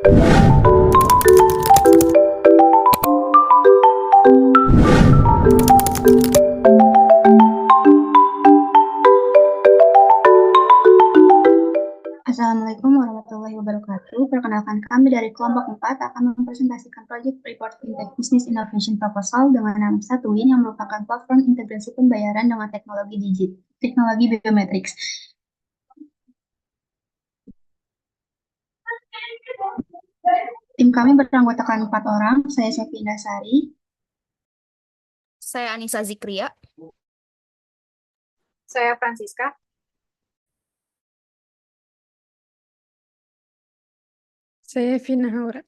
Assalamualaikum warahmatullahi wabarakatuh. Perkenalkan kami dari kelompok 4 akan mempresentasikan proyek report Fintech Business Innovation Proposal dengan nama Satuin yang merupakan platform integrasi pembayaran dengan teknologi biometrics. Tim kami beranggotakan 4 orang, saya Sofi Indasari. Saya Anissa Zikria. Saya Francisca. Saya Vina Haura.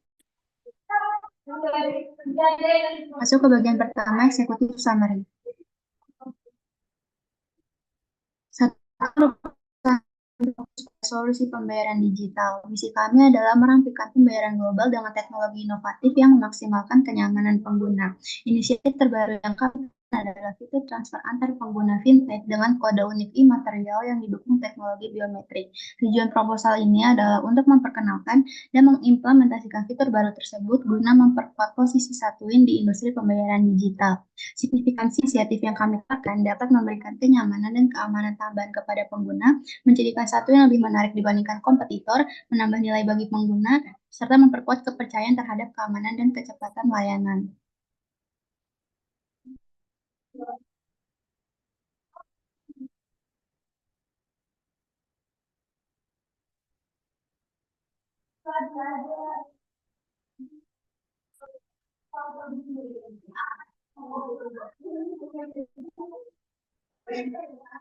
Masuk ke bagian pertama, eksekutif summary. Satu, solusi pembayaran digital. Misi kami adalah merampingkan pembayaran global dengan teknologi inovatif yang memaksimalkan kenyamanan pengguna. Inisiatif terbaru yang kami adalah fitur transfer antar pengguna fintech dengan kode unik imaterial yang didukung teknologi biometrik. Tujuan proposal ini adalah untuk memperkenalkan dan mengimplementasikan fitur baru tersebut guna memperkuat posisi Satuin di industri pembayaran digital. Signifikansi inisiatif yang kami lakukan dapat memberikan kenyamanan dan keamanan tambahan kepada pengguna, menjadikan Satuin lebih menarik dibandingkan kompetitor, menambah nilai bagi pengguna, serta memperkuat kepercayaan terhadap keamanan dan kecepatan layanan.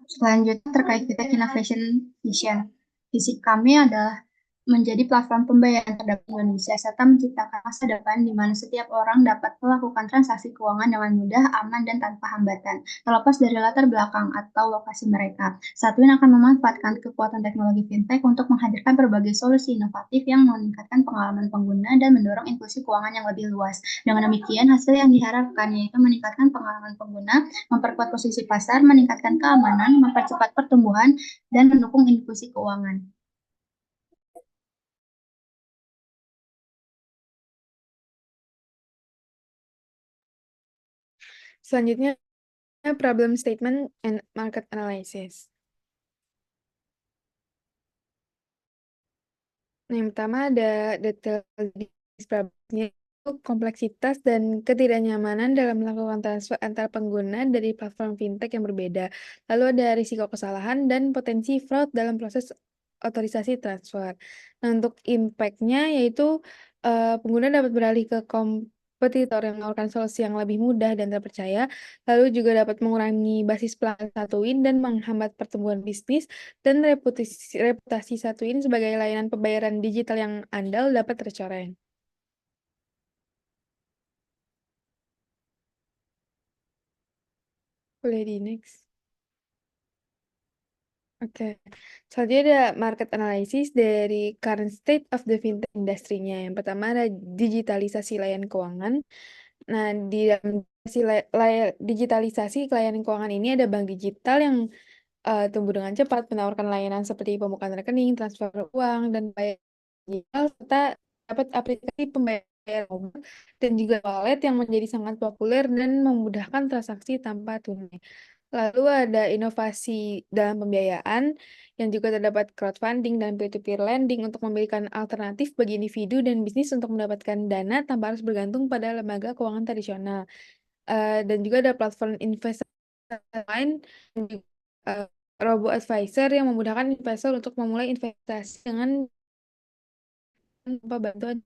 Selanjutnya terkait Fintech Innovation Vision. Visi kami adalah menjadi platform pembayaran terbaik di Indonesia serta menciptakan masa depan di mana setiap orang dapat melakukan transaksi keuangan dengan mudah, aman, dan tanpa hambatan, terlepas dari latar belakang atau lokasi mereka. Satuin akan memanfaatkan kekuatan teknologi fintech untuk menghadirkan berbagai solusi inovatif yang meningkatkan pengalaman pengguna dan mendorong inklusi keuangan yang lebih luas. Dengan demikian, hasil yang diharapkan yaitu meningkatkan pengalaman pengguna, memperkuat posisi pasar, meningkatkan keamanan, mempercepat pertumbuhan, dan mendukung inklusi keuangan. Selanjutnya, problem statement and market analysis. Nah, yang pertama ada detail problemnya itu kompleksitas dan ketidaknyamanan dalam melakukan transfer antar pengguna dari platform fintech yang berbeda. Lalu ada risiko kesalahan dan potensi fraud dalam proses otorisasi transfer. Nah, untuk impact-nya yaitu pengguna dapat beralih ke kompetitor yang menawarkan solusi yang lebih mudah dan terpercaya, lalu juga dapat mengurangi basis pelanggan Satuin dan menghambat pertumbuhan bisnis, dan reputasi Satuin sebagai layanan pembayaran digital yang andal dapat tercoreng. Boleh di next. Oke, selanjutnya ada market analysis dari current state of the fintech industry-nya. Yang pertama ada digitalisasi layanan keuangan. Nah, di dalam digitalisasi layanan keuangan ini ada bank digital yang tumbuh dengan cepat, menawarkan layanan seperti pembukaan rekening, transfer uang, dan bayar digital, serta dapat aplikasi pembayaran mobile dan juga wallet yang menjadi sangat populer dan memudahkan transaksi tanpa tunai. Lalu ada inovasi dalam pembiayaan yang juga terdapat crowdfunding dan peer-to-peer lending untuk memberikan alternatif bagi individu dan bisnis untuk mendapatkan dana tanpa harus bergantung pada lembaga keuangan tradisional. Dan juga ada platform investasi lain dan juga robo-advisor yang memudahkan investor untuk memulai investasi dengan tanpa bantuan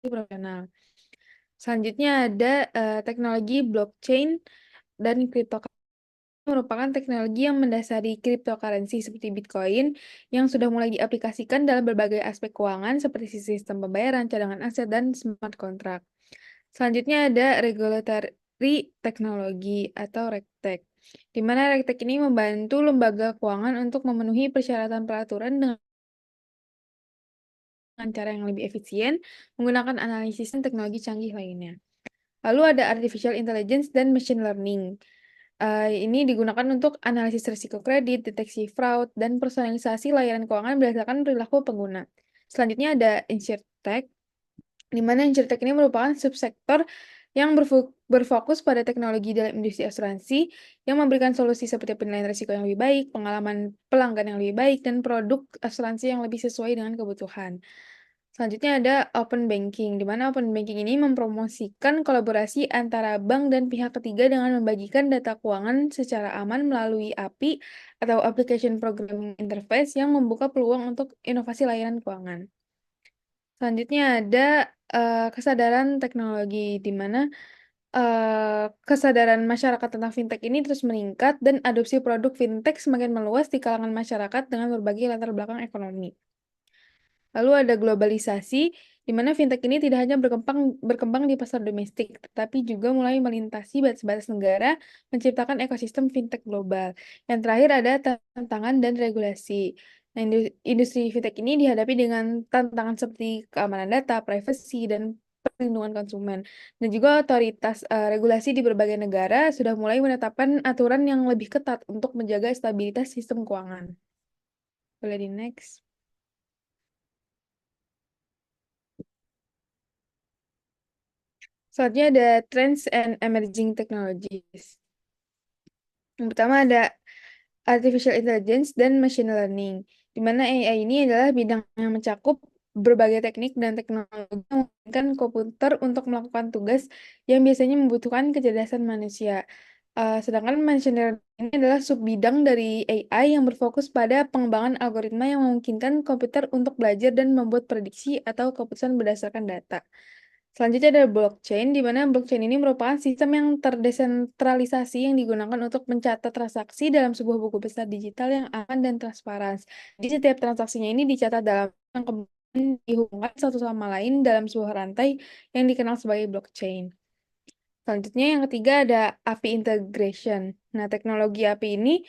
profesional. Selanjutnya ada teknologi blockchain dan cryptocurrency merupakan teknologi yang mendasari cryptocurrency seperti Bitcoin yang sudah mulai diaplikasikan dalam berbagai aspek keuangan seperti sistem pembayaran, cadangan aset, dan smart contract. Selanjutnya ada regulatory teknologi atau RegTech, di mana RegTech ini membantu lembaga keuangan untuk memenuhi persyaratan peraturan dengan cara yang lebih efisien menggunakan analisis dan teknologi canggih lainnya. Lalu ada artificial intelligence dan machine learning. Ini digunakan untuk analisis risiko kredit, deteksi fraud, dan personalisasi layanan keuangan berdasarkan perilaku pengguna. Selanjutnya ada InsurTech, di mana Insurtech ini merupakan subsektor yang berfokus pada teknologi dalam industri asuransi yang memberikan solusi seperti penilaian risiko yang lebih baik, pengalaman pelanggan yang lebih baik, dan produk asuransi yang lebih sesuai dengan kebutuhan. Selanjutnya ada open banking, di mana open banking ini mempromosikan kolaborasi antara bank dan pihak ketiga dengan membagikan data keuangan secara aman melalui API atau Application Programming Interface yang membuka peluang untuk inovasi layanan keuangan. Selanjutnya ada kesadaran teknologi, di mana kesadaran masyarakat tentang fintech ini terus meningkat dan adopsi produk fintech semakin meluas di kalangan masyarakat dengan berbagai latar belakang ekonomi. Lalu ada globalisasi, di mana fintech ini tidak hanya berkembang di pasar domestik, tetapi juga mulai melintasi batas-batas negara, menciptakan ekosistem fintech global. Yang terakhir ada tantangan dan regulasi. Nah, industri fintech ini dihadapi dengan tantangan seperti keamanan data, privacy, dan perlindungan konsumen. Dan juga otoritas regulasi di berbagai negara sudah mulai menetapkan aturan yang lebih ketat untuk menjaga stabilitas sistem keuangan. Boleh di next. Selanjutnya ada Trends and Emerging Technologies. Yang pertama ada Artificial Intelligence dan Machine Learning, di mana AI ini adalah bidang yang mencakup berbagai teknik dan teknologi yang memungkinkan komputer untuk melakukan tugas yang biasanya membutuhkan kecerdasan manusia. Sedangkan Machine Learning ini adalah subbidang dari AI yang berfokus pada pengembangan algoritma yang memungkinkan komputer untuk belajar dan membuat prediksi atau keputusan berdasarkan data. Selanjutnya ada blockchain, di mana blockchain ini merupakan sistem yang terdesentralisasi yang digunakan untuk mencatat transaksi dalam sebuah buku besar digital yang aman dan transparan. Jadi setiap transaksinya ini dicatat dalam yang kemudian dihubungkan satu sama lain dalam sebuah rantai yang dikenal sebagai blockchain. Selanjutnya yang ketiga ada API integration. Nah, teknologi API ini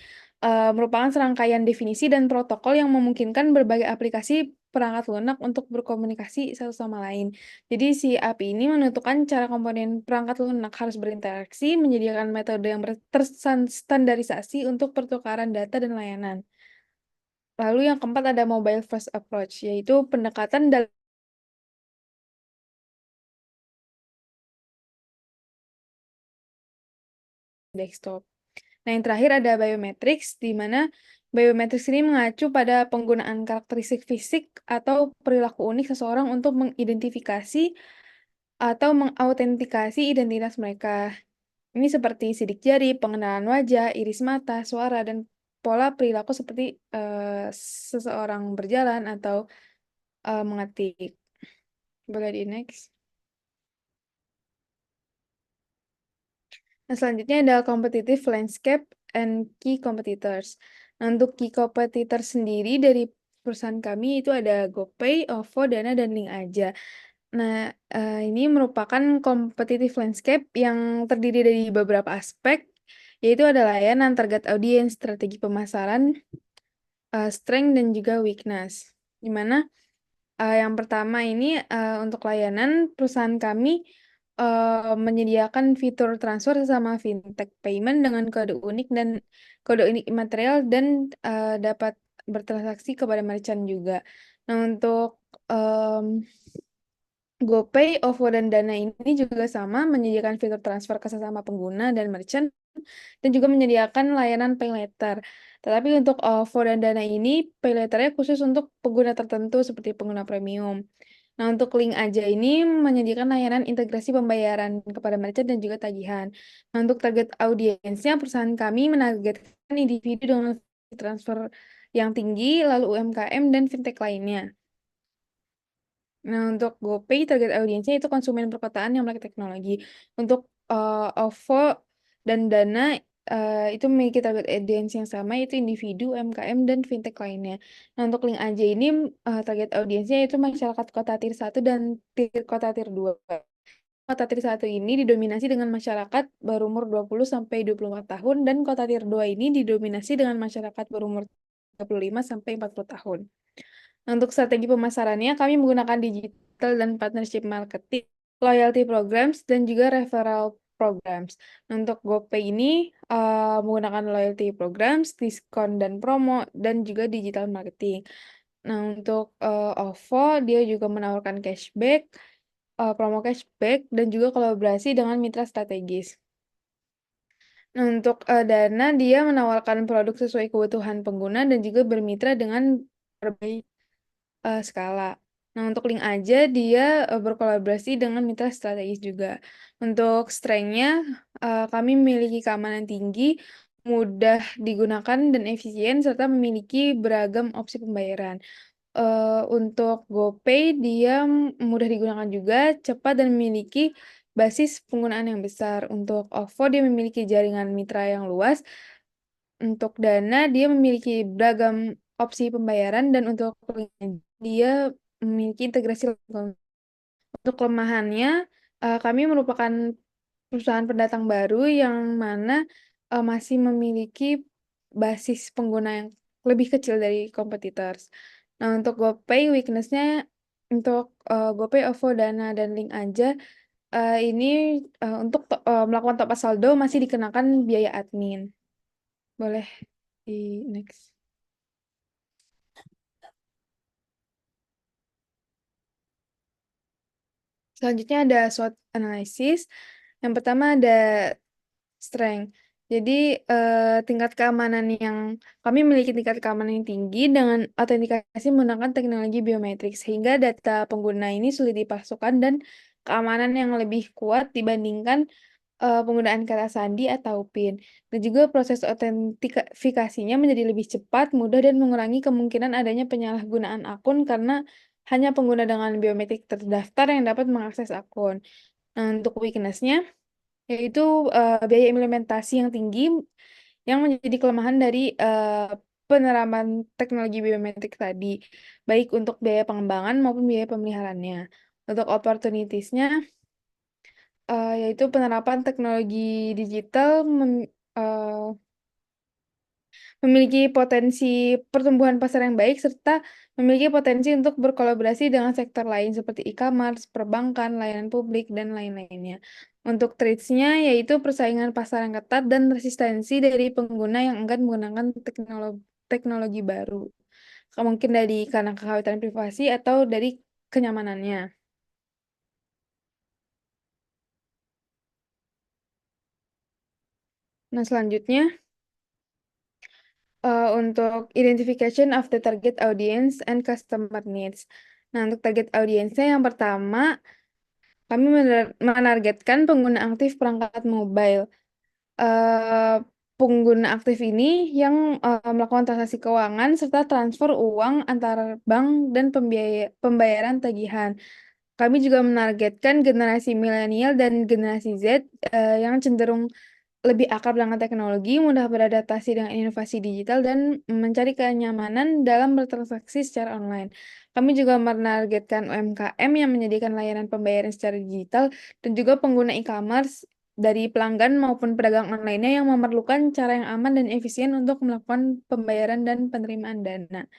merupakan serangkaian definisi dan protokol yang memungkinkan berbagai aplikasi perangkat lunak untuk berkomunikasi satu sama lain. Jadi si API ini menentukan cara komponen perangkat lunak harus berinteraksi, menyediakan metode yang terstandarisasi untuk pertukaran data dan layanan. Lalu yang keempat ada mobile first approach, yaitu pendekatan dalam desktop. Nah, yang terakhir ada biometrics, di mana biometrics ini mengacu pada penggunaan karakteristik fisik atau perilaku unik seseorang untuk mengidentifikasi atau mengautentikasi identitas mereka. Ini seperti sidik jari, pengenalan wajah, iris mata, suara, dan pola perilaku seperti seseorang berjalan atau mengetik. Boleh di next. Nah, selanjutnya ada competitive landscape and key competitors. Nah, untuk key competitor sendiri dari perusahaan kami itu ada GoPay, OVO, Dana, dan Link Aja. Nah, ini merupakan competitive landscape yang terdiri dari beberapa aspek, yaitu ada layanan, target audience, strategi pemasaran, strength, dan juga weakness. Di mana yang pertama ini untuk layanan, perusahaan kami menyediakan fitur transfer sama fintech payment dengan kode unik imaterial dan dapat bertransaksi kepada merchant juga. Nah, untuk GoPay, OVO, dan Dana ini juga sama menyediakan fitur transfer ke sesama pengguna dan merchant dan juga menyediakan layanan pay later. Tetapi untuk OVO dan Dana ini pay later-nya khusus untuk pengguna tertentu seperti pengguna premium. Nah, untuk Link Aja ini menyediakan layanan integrasi pembayaran kepada merchant dan juga tagihan. Nah, untuk target audiensnya, perusahaan kami menargetkan individu dengan transfer yang tinggi, lalu UMKM dan fintech lainnya. Nah, untuk GoPay, target audiensnya itu konsumen perkotaan yang melek teknologi. Untuk OVO dan Dana, itu memiliki target audiens yang sama, yaitu individu, UMKM, dan fintech lainnya. Nah, untuk Link Aja ini, target audiensnya itu masyarakat kota tier 1 dan kota tier 2. Kota tier 1 ini didominasi dengan masyarakat berumur 20-24 tahun, dan kota tier 2 ini didominasi dengan masyarakat berumur 35-40 tahun. Nah, untuk strategi pemasarannya, kami menggunakan digital dan partnership marketing, loyalty programs, dan juga referral programs. Nah, untuk GoPay ini menggunakan loyalty programs, diskon dan promo, dan juga digital marketing. Nah, untuk OVO, dia juga menawarkan cashback, promo cashback, dan juga kolaborasi dengan mitra strategis. Nah, untuk, dana, dia menawarkan produk sesuai kebutuhan pengguna dan juga bermitra dengan berbagai, skala. Nah, untuk Link Aja, dia, berkolaborasi dengan mitra strategis juga. Untuk strength-nya, kami memiliki keamanan tinggi, mudah digunakan dan efisien, serta memiliki beragam opsi pembayaran. Untuk GoPay, dia mudah digunakan juga, cepat, dan memiliki basis penggunaan yang besar. Untuk OVO, dia memiliki jaringan mitra yang luas. Untuk Dana, dia memiliki beragam opsi pembayaran, dan untuk Link, dia memiliki integrasi langsung. Untuk kelemahannya, kami merupakan perusahaan pendatang baru yang mana, masih memiliki basis pengguna yang lebih kecil dari competitors. Nah, untuk GoPay weakness-nya, untuk, GoPay, OVO, Dana, dan Link Aja, ini, untuk melakukan top up saldo masih dikenakan biaya admin. Boleh di-next. Selanjutnya ada SWOT analysis. Yang pertama ada strength. Jadi, kami memiliki tingkat keamanan yang tinggi dengan autentikasi menggunakan teknologi biometrik, sehingga data pengguna ini sulit dipalsukan dan keamanan yang lebih kuat dibandingkan, penggunaan kata sandi atau PIN. Dan juga proses autentifikasinya menjadi lebih cepat, mudah, dan mengurangi kemungkinan adanya penyalahgunaan akun karena hanya pengguna dengan biometrik terdaftar yang dapat mengakses akun. Nah, untuk weakness-nya yaitu, biaya implementasi yang tinggi, yang menjadi kelemahan dari, penerapan teknologi biometrik tadi, baik untuk biaya pengembangan maupun biaya pemeliharaannya. Untuk opportunities-nya, yaitu penerapan teknologi digital memiliki potensi pertumbuhan pasar yang baik, serta memiliki potensi untuk berkolaborasi dengan sektor lain seperti e-commerce, perbankan, layanan publik, dan lain-lainnya. Untuk threats-nya, yaitu persaingan pasar yang ketat dan resistensi dari pengguna yang enggan menggunakan teknologi baru. Mungkin karena kekhawatiran privasi atau dari kenyamanannya. Nah, selanjutnya, untuk identification of the target audience and customer needs. Nah, untuk target audience-nya yang pertama, kami menargetkan pengguna aktif perangkat mobile. Pengguna aktif ini yang, melakukan transaksi keuangan serta transfer uang antar bank dan pembayaran tagihan. Kami juga menargetkan generasi milenial dan generasi Z, yang cenderung lebih akrab dengan teknologi, mudah beradaptasi dengan inovasi digital, dan mencari kenyamanan dalam bertransaksi secara online. Kami juga menargetkan UMKM yang menyediakan layanan pembayaran secara digital, dan juga pengguna e-commerce dari pelanggan maupun pedagang online-nya yang memerlukan cara yang aman dan efisien untuk melakukan pembayaran dan penerimaan dana.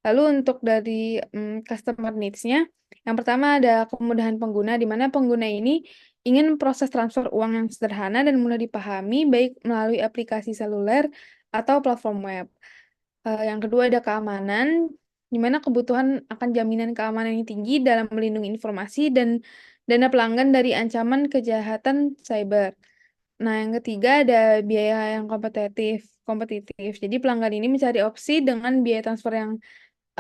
Lalu untuk dari, customer needs-nya, yang pertama ada kemudahan pengguna, di mana pengguna ini ingin proses transfer uang yang sederhana dan mudah dipahami, baik melalui aplikasi seluler atau platform web. Yang kedua ada keamanan, di mana kebutuhan akan jaminan keamanan yang tinggi dalam melindungi informasi dan dana pelanggan dari ancaman kejahatan cyber. Nah, yang ketiga ada biaya yang kompetitif. Jadi pelanggan ini mencari opsi dengan biaya transfer yang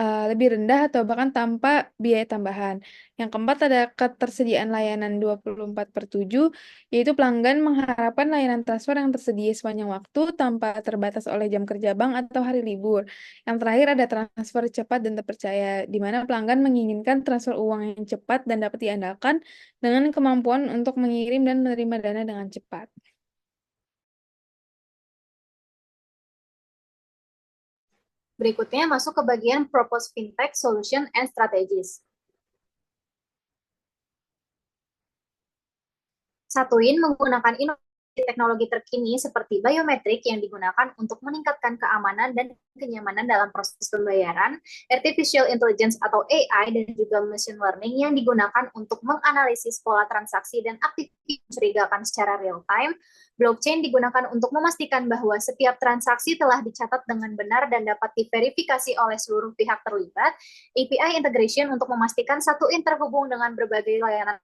lebih rendah atau bahkan tanpa biaya tambahan. Yang keempat ada ketersediaan layanan 24/7, yaitu pelanggan mengharapkan layanan transfer yang tersedia sepanjang waktu tanpa terbatas oleh jam kerja bank atau hari libur. Yang terakhir ada transfer cepat dan terpercaya, di mana pelanggan menginginkan transfer uang yang cepat dan dapat diandalkan dengan kemampuan untuk mengirim dan menerima dana dengan cepat. Berikutnya masuk ke bagian Propose Fintech Solution and Strategies. Satuin menggunakan inovasi teknologi terkini seperti biometrik yang digunakan untuk meningkatkan keamanan dan kenyamanan dalam proses pembayaran, artificial intelligence atau AI, dan juga machine learning yang digunakan untuk menganalisis pola transaksi dan aktivitas mencurigakan secara real time. Blockchain digunakan untuk memastikan bahwa setiap transaksi telah dicatat dengan benar dan dapat diverifikasi oleh seluruh pihak terlibat. API integration untuk memastikan satu terhubung dengan berbagai layanan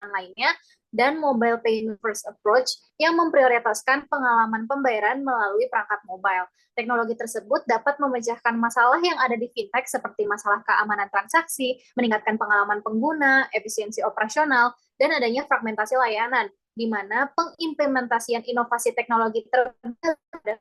lainnya, dan mobile payment first approach yang memprioritaskan pengalaman pembayaran melalui perangkat mobile. Teknologi tersebut dapat memecahkan masalah yang ada di fintech seperti masalah keamanan transaksi, meningkatkan pengalaman pengguna, efisiensi operasional, dan adanya fragmentasi layanan, di mana pengimplementasian inovasi teknologi terbaru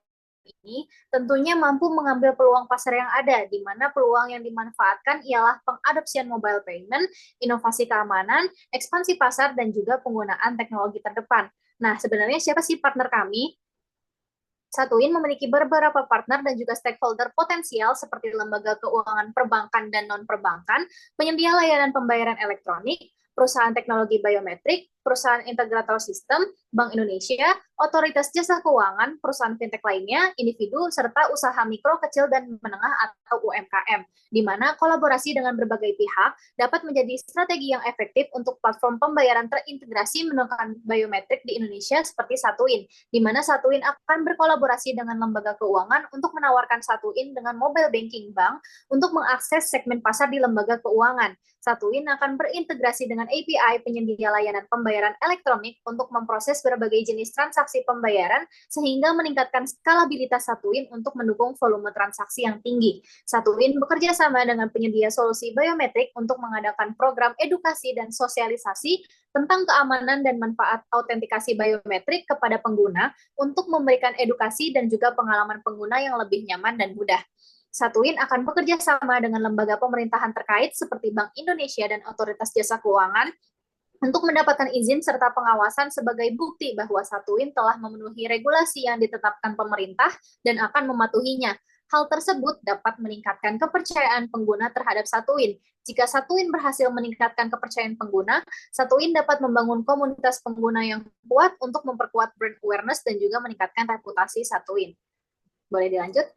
ini tentunya mampu mengambil peluang pasar yang ada, di mana peluang yang dimanfaatkan ialah pengadopsian mobile payment, inovasi keamanan, ekspansi pasar, dan juga penggunaan teknologi terdepan. Nah, sebenarnya siapa sih partner kami? Satuin memiliki beberapa partner dan juga stakeholder potensial seperti lembaga keuangan perbankan dan non-perbankan, penyedia layanan pembayaran elektronik, perusahaan teknologi biometrik, perusahaan integrator sistem, Bank Indonesia, otoritas jasa keuangan, perusahaan fintech lainnya, individu, serta usaha mikro, kecil, dan menengah atau UMKM, di mana kolaborasi dengan berbagai pihak dapat menjadi strategi yang efektif untuk platform pembayaran terintegrasi menggunakan biometrik di Indonesia seperti Satuin, di mana Satuin akan berkolaborasi dengan lembaga keuangan untuk menawarkan Satuin dengan mobile banking bank untuk mengakses segmen pasar di lembaga keuangan. Satuin akan berintegrasi dengan API penyedia layanan pembayaran elektronik untuk memproses berbagai jenis transaksi pembayaran sehingga meningkatkan skalabilitas Satuin untuk mendukung volume transaksi yang tinggi. Satuin bekerja sama dengan penyedia solusi biometrik untuk mengadakan program edukasi dan sosialisasi tentang keamanan dan manfaat autentikasi biometrik kepada pengguna untuk memberikan edukasi dan juga pengalaman pengguna yang lebih nyaman dan mudah. Satuin akan bekerja sama dengan lembaga pemerintahan terkait seperti Bank Indonesia dan Otoritas Jasa Keuangan untuk mendapatkan izin serta pengawasan sebagai bukti bahwa Satuin telah memenuhi regulasi yang ditetapkan pemerintah dan akan mematuhinya. Hal tersebut dapat meningkatkan kepercayaan pengguna terhadap Satuin. Jika Satuin berhasil meningkatkan kepercayaan pengguna, Satuin dapat membangun komunitas pengguna yang kuat untuk memperkuat brand awareness dan juga meningkatkan reputasi Satuin. Boleh dilanjut?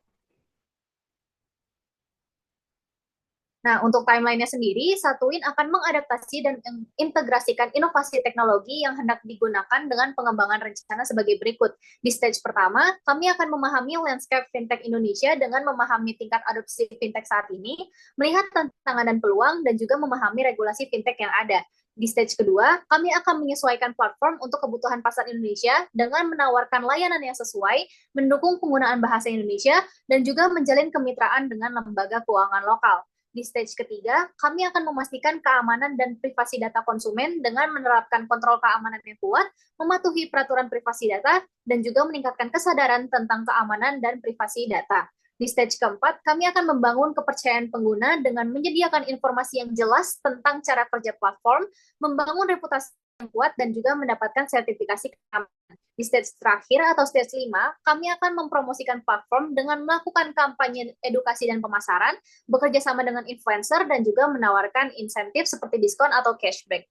Nah, untuk timeline-nya sendiri, Satuin akan mengadaptasi dan mengintegrasikan inovasi teknologi yang hendak digunakan dengan pengembangan rencana sebagai berikut. Di stage pertama, kami akan memahami landscape fintech Indonesia dengan memahami tingkat adopsi fintech saat ini, melihat tantangan dan peluang, dan juga memahami regulasi fintech yang ada. Di stage kedua, kami akan menyesuaikan platform untuk kebutuhan pasar Indonesia dengan menawarkan layanan yang sesuai, mendukung penggunaan bahasa Indonesia, dan juga menjalin kemitraan dengan lembaga keuangan lokal. Di stage ketiga, kami akan memastikan keamanan dan privasi data konsumen dengan menerapkan kontrol keamanan yang kuat, mematuhi peraturan privasi data, dan juga meningkatkan kesadaran tentang keamanan dan privasi data. Di stage keempat, kami akan membangun kepercayaan pengguna dengan menyediakan informasi yang jelas tentang cara kerja platform, membangun reputasi yang kuat, dan juga mendapatkan sertifikasi keamanan. Di stage terakhir atau stage 5, kami akan mempromosikan platform dengan melakukan kampanye edukasi dan pemasaran, bekerja sama dengan influencer, dan juga menawarkan insentif seperti diskon atau cashback.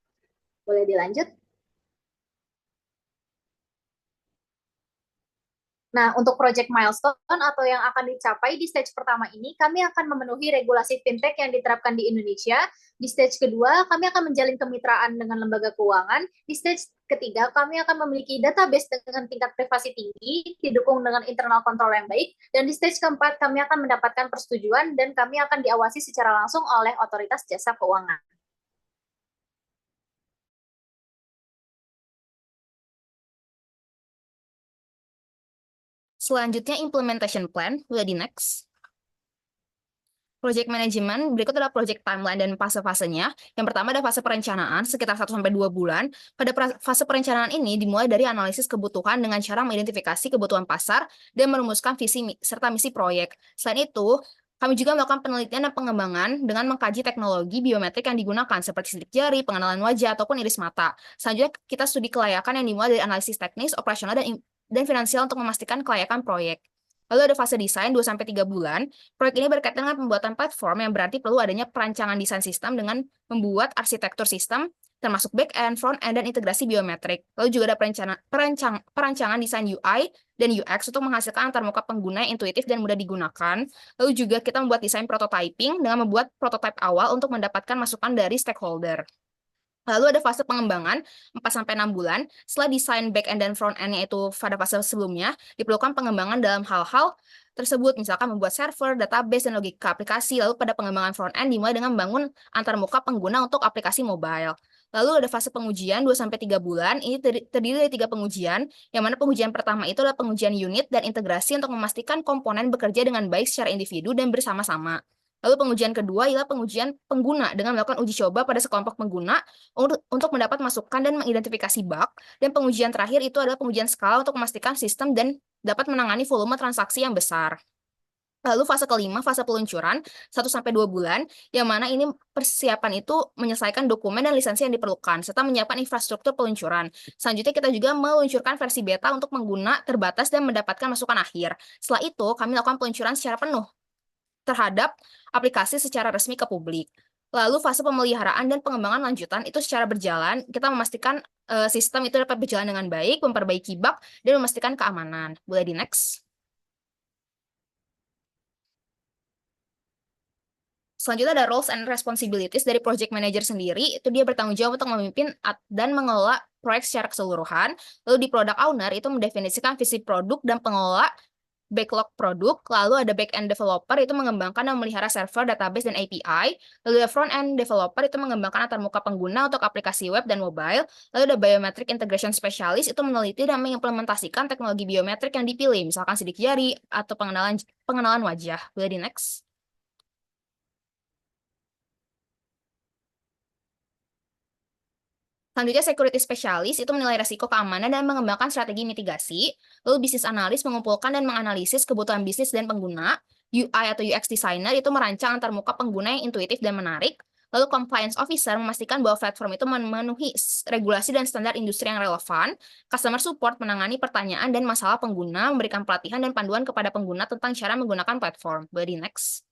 Boleh dilanjut? Nah, untuk project milestone atau yang akan dicapai di stage pertama ini, kami akan memenuhi regulasi fintech yang diterapkan di Indonesia. Di stage kedua, kami akan menjalin kemitraan dengan lembaga keuangan. Di stage ketiga, kami akan memiliki database dengan tingkat privasi tinggi, didukung dengan internal control yang baik. Dan di stage keempat, kami akan mendapatkan persetujuan dan kami akan diawasi secara langsung oleh otoritas jasa keuangan. Selanjutnya implementation plan, udah di next. Project management, berikut adalah project timeline dan fase-fasenya. Yang pertama ada fase perencanaan, sekitar 1-2 bulan. Pada fase perencanaan ini dimulai dari analisis kebutuhan dengan cara mengidentifikasi kebutuhan pasar dan merumuskan visi serta misi proyek. Selain itu, kami juga melakukan penelitian dan pengembangan dengan mengkaji teknologi biometrik yang digunakan, seperti sidik jari, pengenalan wajah, ataupun iris mata. Selanjutnya, kita studi kelayakan yang dimulai dari analisis teknis, operasional, dan finansial untuk memastikan kelayakan proyek. Lalu ada fase desain 2-3 bulan. Proyek ini berkaitan dengan pembuatan platform yang berarti perlu adanya perancangan desain sistem dengan membuat arsitektur sistem, termasuk back-end, front-end, dan integrasi biometrik. Lalu juga ada perancangan desain UI dan UX untuk menghasilkan antarmuka pengguna yang intuitif dan mudah digunakan. Lalu juga kita membuat desain prototyping dengan membuat prototipe awal untuk mendapatkan masukan dari stakeholder. Lalu ada fase pengembangan 4-6 bulan. Setelah desain back-end dan front-end-nya itu pada fase sebelumnya, diperlukan pengembangan dalam hal-hal tersebut, misalkan membuat server, database, dan logika aplikasi. Lalu pada pengembangan front-end dimulai dengan membangun antarmuka pengguna untuk aplikasi mobile. Lalu ada fase pengujian 2-3 bulan, ini terdiri dari 3 pengujian, yang mana pengujian pertama itu adalah pengujian unit dan integrasi untuk memastikan komponen bekerja dengan baik secara individu dan bersama-sama. Lalu pengujian kedua ialah pengujian pengguna dengan melakukan uji coba pada sekelompok pengguna untuk mendapat masukan dan mengidentifikasi bug. Dan pengujian terakhir itu adalah pengujian skala untuk memastikan sistem dan dapat menangani volume transaksi yang besar. Lalu fase kelima, fase peluncuran, 1-2 bulan, yang mana ini persiapan itu menyelesaikan dokumen dan lisensi yang diperlukan, serta menyiapkan infrastruktur peluncuran. Selanjutnya kita juga meluncurkan versi beta untuk pengguna terbatas dan mendapatkan masukan akhir. Setelah itu, kami lakukan peluncuran secara penuh terhadap aplikasi secara resmi ke publik. Lalu fase pemeliharaan dan pengembangan lanjutan itu secara berjalan, kita memastikan sistem itu dapat berjalan dengan baik, memperbaiki bug, dan memastikan keamanan. Boleh di next. Selanjutnya ada roles and responsibilities dari project manager sendiri, itu dia bertanggung jawab untuk memimpin dan mengelola proyek secara keseluruhan. Lalu di product owner itu mendefinisikan visi produk dan pengelola backlog produk. Lalu ada back-end developer itu mengembangkan dan memelihara server, database, dan API. Lalu ada front-end developer itu mengembangkan antarmuka pengguna untuk aplikasi web dan mobile. Lalu ada biometric integration specialist itu meneliti dan mengimplementasikan teknologi biometrik yang dipilih, misalkan sidik jari atau pengenalan wajah. Boleh di next. Selanjutnya, security specialist itu menilai risiko keamanan dan mengembangkan strategi mitigasi. Lalu, business analyst mengumpulkan dan menganalisis kebutuhan bisnis dan pengguna. UI atau UX designer itu merancang antarmuka pengguna yang intuitif dan menarik. Lalu, compliance officer memastikan bahwa platform itu memenuhi regulasi dan standar industri yang relevan. Customer support menangani pertanyaan dan masalah pengguna, memberikan pelatihan dan panduan kepada pengguna tentang cara menggunakan platform. Boleh di next.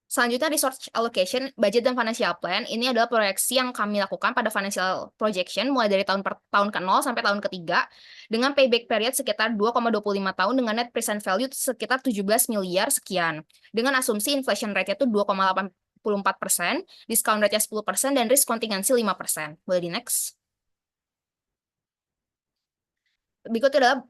Selanjutnya, resource allocation, budget, dan financial plan. Ini adalah proyeksi yang kami lakukan pada financial projection mulai dari tahun ke-0 sampai tahun ke-3 dengan payback period sekitar 2,25 tahun dengan net present value sekitar 17 miliar sekian. Dengan asumsi inflation rate-nya itu 2,84%, discount rate-nya 10%, dan risk contingency 5%. Boleh di next. Berikut adalah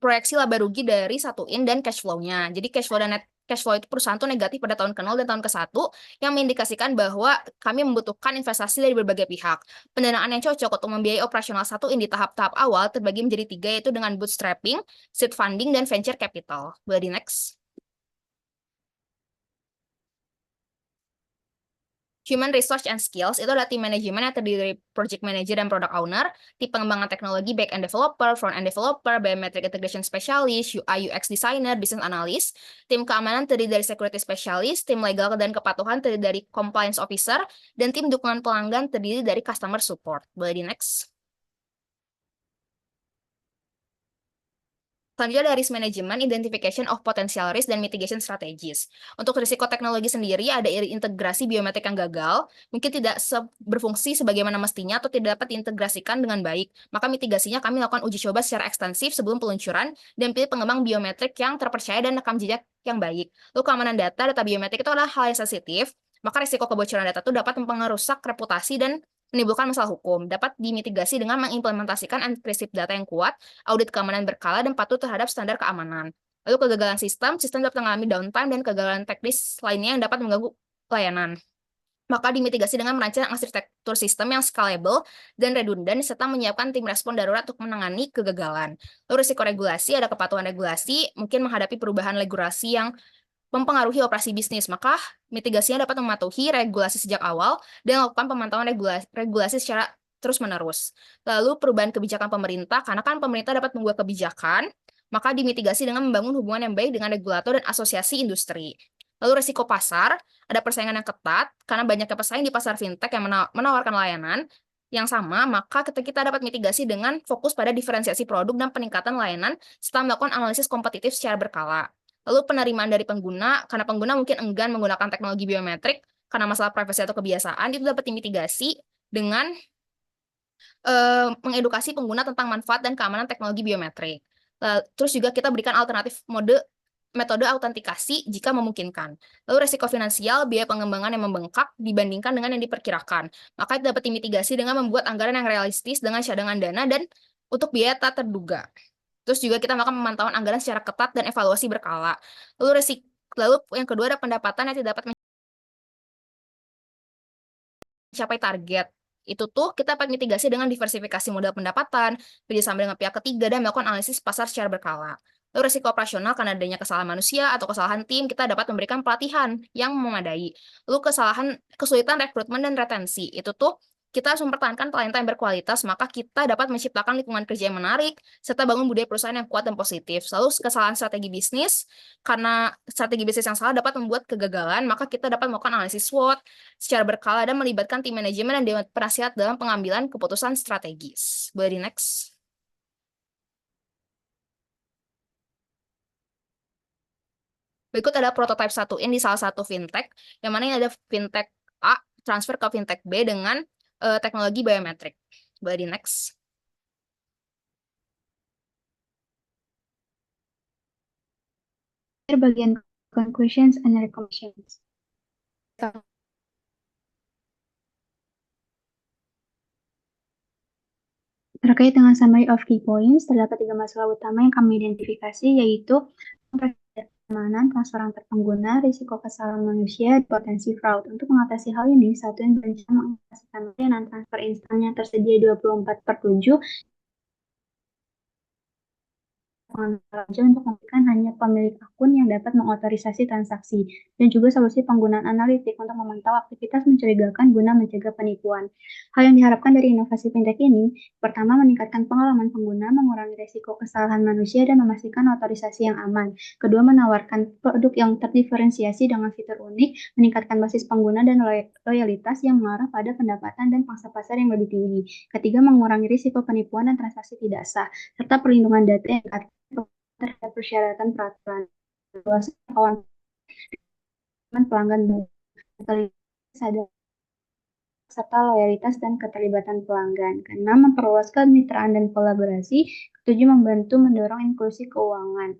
proyeksi laba rugi dari 1in dan cash flow-nya. Jadi cash flow dan net cash flow itu perusahaan itu negatif pada tahun ke-0 dan tahun ke-1 yang mengindikasikan bahwa kami membutuhkan investasi dari berbagai pihak. Pendanaan yang cocok untuk membiayai operasional 1in di tahap-tahap awal terbagi menjadi 3, yaitu dengan bootstrapping, seed funding, dan venture capital. Boleh di next. Human Resource and Skills itu adalah tim manajemen yang terdiri dari project manager dan product owner, tim pengembangan teknologi back-end developer, front-end developer, biometric integration specialist, UI UX designer, business analyst, tim keamanan terdiri dari security specialist, tim legal dan kepatuhan terdiri dari compliance officer, dan tim dukungan pelanggan terdiri dari customer support. Boleh di next. Selanjutnya ada risk management, identification of potential risk, dan mitigation strategies. Untuk risiko teknologi sendiri, ada integrasi biometrik yang gagal, mungkin tidak berfungsi sebagaimana mestinya atau tidak dapat diintegrasikan dengan baik. Maka mitigasinya kami lakukan uji coba secara ekstensif sebelum peluncuran, dan pilih pengembang biometrik yang terpercaya dan rekam jejak yang baik. Lalu keamanan data biometrik itu adalah hal yang sensitif, maka risiko kebocoran data itu dapat merusak reputasi dan menimbulkan masalah hukum, dapat dimitigasi dengan mengimplementasikan enkripsi data yang kuat, audit keamanan berkala, dan patuh terhadap standar keamanan. Lalu kegagalan sistem dapat mengalami downtime dan kegagalan teknis lainnya yang dapat mengganggu layanan. Maka dimitigasi dengan merancang arsitektur sistem yang scalable dan redundan, serta menyiapkan tim respon darurat untuk menangani kegagalan. Lalu risiko regulasi, ada kepatuhan regulasi, mungkin menghadapi perubahan regulasi yang mempengaruhi operasi bisnis, maka mitigasinya dapat mematuhi regulasi sejak awal dan melakukan pemantauan regulasi secara terus-menerus. Lalu perubahan kebijakan pemerintah, karena kan pemerintah dapat membuat kebijakan, maka dimitigasi dengan membangun hubungan yang baik dengan regulator dan asosiasi industri. Lalu risiko pasar, ada persaingan yang ketat, karena banyaknya pesaing di pasar fintech yang menawarkan layanan yang sama, maka kita dapat mitigasi dengan fokus pada diferensiasi produk dan peningkatan layanan, serta melakukan analisis kompetitif secara berkala. Lalu penerimaan dari pengguna, karena pengguna mungkin enggan menggunakan teknologi biometrik karena masalah privasi atau kebiasaan, itu dapat dimitigasi dengan mengedukasi pengguna tentang manfaat dan keamanan teknologi biometrik. Terus juga kita berikan alternatif metode autentikasi jika memungkinkan. Lalu resiko finansial, biaya pengembangan yang membengkak dibandingkan dengan yang diperkirakan. Maka itu dapat dimitigasi dengan membuat anggaran yang realistis dengan cadangan dana dan untuk biaya tak terduga. Terus juga kita melakukan pemantauan anggaran secara ketat dan evaluasi berkala. Lalu yang kedua ada pendapatan yang tidak dapat mencapai target. Itu tuh kita dapat mitigasi dengan diversifikasi modal pendapatan, kerjasama dengan pihak ketiga, dan melakukan analisis pasar secara berkala. Lalu risiko operasional karena adanya kesalahan manusia atau kesalahan tim, kita dapat memberikan pelatihan yang memadai. Lalu kesulitan rekrutmen dan retensi, itu tuh kita harus mempertahankan talenta yang berkualitas, maka kita dapat menciptakan lingkungan kerja yang menarik, serta bangun budaya perusahaan yang kuat dan positif. Lalu kesalahan strategi bisnis, karena strategi bisnis yang salah dapat membuat kegagalan, maka kita dapat melakukan analisis SWOT secara berkala dan melibatkan tim manajemen dan dewan penasihat dalam pengambilan keputusan strategis. Boleh di next. Berikut ada prototype 1 in di salah satu fintech, yang mana ini ada fintech A transfer ke fintech B dengan teknologi biometrik. Boleh di next. Bagian conclusions and recommendations. Terkait dengan summary of key points, terdapat 3 masalah utama yang kami identifikasi, yaitu keamanan, transfer antar pengguna, risiko kesalahan manusia, dan potensi fraud. Untuk mengatasi hal ini, Satuin berencana mengintegrasikan layanan transfer instan yang tersedia 24/7 untuk memberikan hanya pemilik akun yang dapat mengotorisasi transaksi, dan juga solusi penggunaan analitik untuk memantau aktivitas mencurigakan guna mencegah penipuan. Hal yang diharapkan dari inovasi fintech ini, pertama, meningkatkan pengalaman pengguna, mengurangi risiko kesalahan manusia, dan memastikan otorisasi yang aman. Kedua, menawarkan produk yang terdiferensiasi dengan fitur unik, meningkatkan basis pengguna dan loyalitas yang mengarah pada pendapatan dan pangsa pasar yang lebih tinggi. Ketiga, mengurangi risiko penipuan dan transaksi tidak sah, serta perlindungan data yang terhadap persyaratan peraturan kawan pelanggan serta loyalitas dan keterlibatan pelanggan. Keenam, memperluas kemitraan dan kolaborasi. Ketujuh, membantu mendorong inklusi keuangan.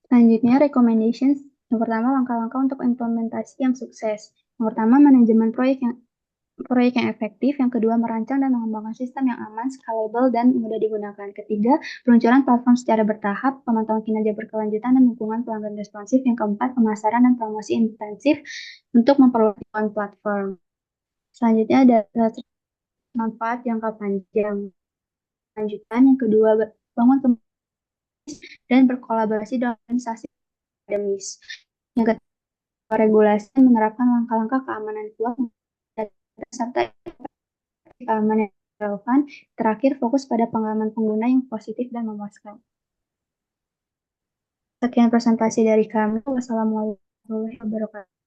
Selanjutnya, recommendations. Yang pertama, langkah-langkah untuk implementasi yang sukses. Yang pertama, manajemen proyek yang efektif. Yang kedua, merancang dan mengembangkan sistem yang aman, scalable, dan mudah digunakan. Ketiga, peluncuran platform secara bertahap, pemantauan kinerja berkelanjutan, dan dukungan pelanggan responsif. Yang keempat, pemasaran dan promosi intensif untuk memperluas platform. Selanjutnya ada manfaat jangka panjang. Lanjutan, yang kedua, bangun dan berkolaborasi dengan organisasi akademis. Yang ketiga, regulasi dan menerapkan langkah-langkah keamanan keuangan serta keamanan yang relevan. Terakhir, fokus pada pengalaman pengguna yang positif dan memuaskan. Sekian presentasi dari kami. Wassalamualaikum warahmatullahi wabarakatuh.